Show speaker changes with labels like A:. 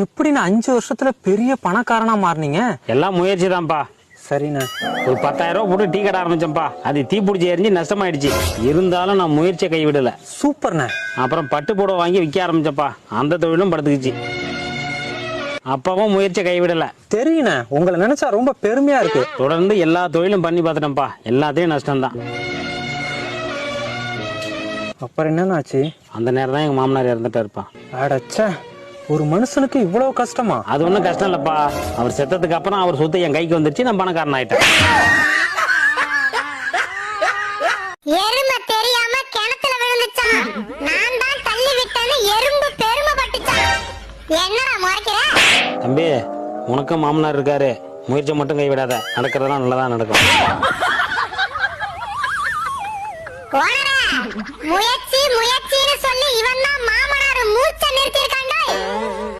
A: எப்படிண்ணா 5 வருஷத்துல பெரிய பணக்காரனா மாறினீங்க?
B: எல்லாம் முயற்சி தான்ப்பா.
A: சரிண்ணே.
B: ஒரு 10,000 ரூபா போட்டு டீ கடை ஆரம்பிச்சேன்ப்பா. அது தீ பிடிச்சி எரிஞ்சு நஷ்டமாயிடுச்சு. இருந்தாலும் நான் முயற்சியை கைவிடல.
A: சூப்பர்ண்ணே.
B: அப்புறம் பட்டு புடவை வாங்கி விற்க ஆரம்பிச்சப்பா. அந்த தொழிலும் படுத்துக்குச்சு. அப்பவும் முயற்சியை கைவிடல.
A: தெரியுண்ணே, உங்களை நினைச்சா ரொம்ப பெருமையா இருக்கு.
B: தொடர்ந்து எல்லா தொழிலும் பண்ணி பார்த்துட்டேன்ப்பா. எல்லாத்தையும் நஷ்டம்தான்.
A: அப்புறம் என்னன்னு ஆச்சு?
B: அந்த நேரம் தான் எங்க மாமனார் இறந்துட்டா இருப்பான்.
A: அடச்சே, ஒரு மனுஷனுக்கு இவ்வளவு கஷ்டமா?
B: அது ஒன்றும் கஷ்டம் இல்லப்பா. அவர் செத்ததுக்கு அப்புறம் அவர் சொத்து என் கைக்கு வந்துருச்சு. நான் பணக்காரன் ஆயிட்டேன்.
C: எருமை தெரியாம கிணத்துல விழுந்துச்சான். நான் தான் தள்ளி விட்டேன்னு எறும்பு பெருமைப்பட்டுச்சான். என்னடா முறைக்கிற?
B: தம்பி, உனக்கும் மாமனார் இருக்காரு. முயற்சி மட்டும் கைவிடாத. நடக்கிறதெல்லாம் நல்லதா நடக்கும்.
C: முயற்சி முயற்சின்னு சொல்லி இவன் தான் மாமனார் மூச்சை நிறுத்தி